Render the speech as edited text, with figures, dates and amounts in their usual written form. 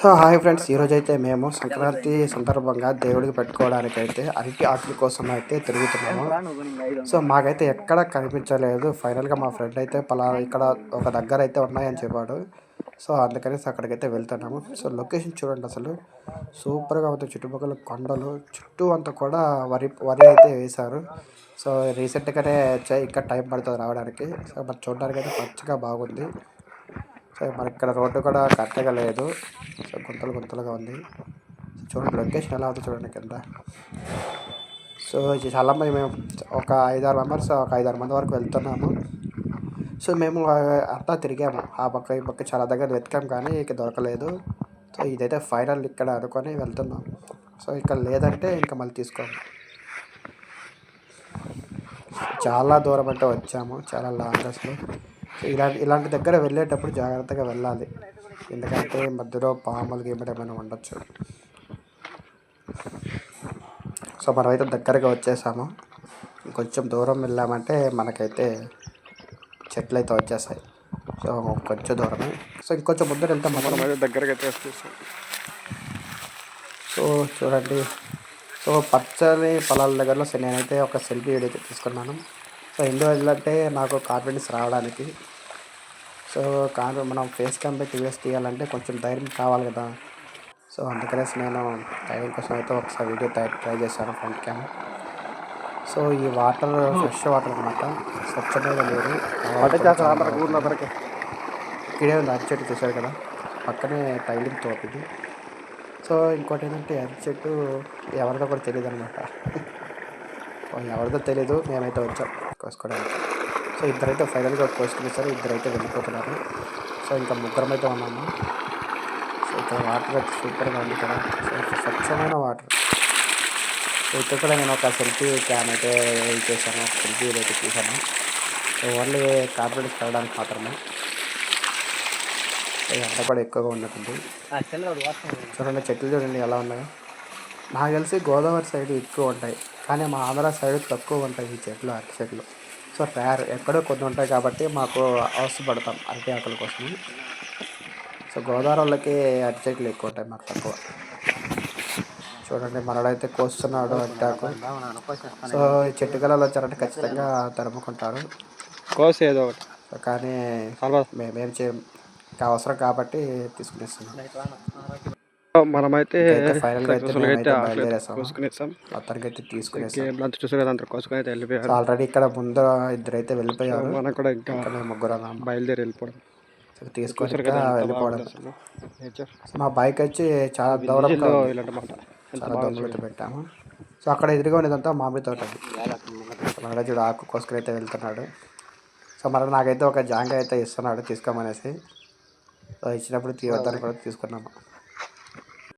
So hi friends, ఈరోజు అయితే మేము సంక్రాంతి సందర్భంగా దేవుడికి పెట్టుకోవడానికి అయితే అరటి ఆకుల కోసం అయితే తిరుగుతున్నాము. సో మాకైతే ఎక్కడ కనిపించలేదు. ఫైనల్గా మా ఫ్రెండ్ అయితే ఇక్కడ ఒక దగ్గర అయితే ఉన్నాయని చెప్పాడు. సో అందుకనేసి అక్కడికైతే వెళ్తున్నాము. సో లొకేషన్ చూడండి, అసలు సూపర్గా ఉంది. చుట్టుపక్కల కొండలు, చుట్టూ అంతా కూడా వరి వరి అయితే వేశారు. సో రీసెంట్గానే ఇంకా టైం పడుతుంది రావడానికి. సో మరి చూడడానికి అయితే పచ్చగా బాగుంది. సో మనకి ఇక్కడ రోడ్డు కూడా కరెక్ట్గా లేదు. సో గుంతలు గుంతలుగా ఉంది. చూడండి లొకేషన్ ఎలా ఉంది చూడండి కింద. సో చాలా మంది మేము ఒక 5-6 మంది వరకు వెళ్తున్నాము. సో మేము అంతా తిరిగాము, ఆ పక్క ఈ పక్క చాలా దగ్గర వెతికాము కానీ ఇక దొరకలేదు. సో ఇదైతే ఫైనల్ ఇక్కడ అనుకొని వెళ్తున్నాం. సో ఇక్కడ లేదంటే ఇంకా మళ్ళీ తీసుకోము. చాలా దూరం అంటే వచ్చాము, చాలా లాంగ్ అసలు. ఇలాంటి దగ్గర వెళ్ళేటప్పుడు జాగ్రత్తగా వెళ్ళాలి, ఎందుకంటే మధ్యలో పాములు ఏమైనా ఉండొచ్చు. సో మనమైతే దగ్గరగా వచ్చేసాము. కొంచెం దూరం వెళ్ళామంటే మనకైతే చెట్లు అయితే వచ్చేస్తాయి. సో కొంచెం దూరమే. సో ఇంకొంచెం ముందర వెళ్తే మనం అయితే దగ్గరగా అయితే వచ్చేసాం. సో చూడండి, సో పచ్చని పొలాల దగ్గరలో నేనైతే ఒక సెల్ఫీ వీడియో తీసుకున్నాను. సో ఎందువల్లంటే నాకు కాన్ఫిడెన్స్ రావడానికి. సో మనం ఫేస్ క్యామ్ పెట్టి వీడియోస్ తీయాలంటే కొంచెం ధైర్యం కావాలి కదా. సో అందుకనేసి నేను ధైర్యం కోసం అయితే ఒకసారి వీడియో ట్రై చేశాను ఫ్రంట్ క్యామ్. సో ఈ వాటర్ ఫ్రెష్ వాటర్ అనమాట, స్వచ్ఛమైన నీరు. ఇక్కడే ఉంది అరటి చెట్టు, చూసారు కదా, పక్కనే టైలింగ్ తోపిది. సో ఇంకోటి ఏంటంటే అరటి చెట్టు ఎవరిదో కూడా తెలియదు అనమాట. ఎవరిదో తెలీదు, మేమైతే వచ్చాం కోసుకోవడానికి. సో ఇద్దరైతే ఫైనల్గా కోసుకునేసారు, ఇద్దరైతే వెళ్ళిపోతున్నారు. సో ఇంకా ముగ్గురం అయితే ఉన్నాము. సో ఇక్కడ వాటర్ అయితే సూపర్గా ఉంది ఇక్కడ. సో స్వచ్ఛమైన వాటర్. సో ఇక్కడ కూడా నేను ఒక సెల్ఫీ క్యామ్ అయితే చేశాను, ఒక సెల్ఫీ అయితే తీశాను. సో ఓన్లీ కాన్ఫిడెన్స్ పెరగడానికి మాత్రమే. ఎండ కూడా ఎక్కువగా ఉన్నట్టుంది. చూడండి చెట్లు చూడండి ఎలా ఉన్నాయో. నాకు తెలిసి గోదావరి సైడ్ ఎక్కువ ఉంటాయి, కానీ మా ఆంధ్ర సైడ్ తక్కువ ఉంటాయి ఈ చెట్లు, అరటి చెట్లు. సో రేర్, ఎక్కడో కొన్ని ఉంటాయి కాబట్టి మాకు అవసరపడతాం అరటి ఆకుల కోసం. సో గోదావరి వాళ్ళకి అరటి చెట్లు ఎక్కువ ఉంటాయి, మాకు తక్కువ. చూడండి మనడైతే కోస్తున్నాడు అరటి ఆకు. సో ఈ చెట్టు గలలో వచ్చారంటే ఖచ్చితంగా తరుముకుంటారు కోసేదో ఒకటి. సో కానీ మేమేం చేయం, అవసరం కాబట్టి తీసుకునేస్తున్నాం. మనమైతే ఫైనల్గా అయితే బయలుదేరేసాం, మొత్తానికి అయితే తీసుకునేసాం. ఆల్రెడీ ఇక్కడ ముందర ఇద్దరైతే వెళ్ళిపోయారు, మనకు కూడా ఇంకా ముగ్గురు బయలుదేరి వెళ్ళిపోవడం. తీసుకొని వెళ్ళిపోవడం. మా బైక్ వచ్చి చాలా దూరంగా చాలా దూరంలో అయితే పెట్టాము. సో అక్కడ ఎదురుగా ఉండేదంతా మామిడి తోట. మనడే చూడు ఆకు కోసుకుని అయితే వెళ్తున్నాడు. సో మరి నాకైతే ఒక జాంకాయ అయితే ఇస్తున్నాడు తీసుకోమనేసి. సో ఇచ్చినప్పుడు తీయొద్దని కూడా తీసుకున్నాము.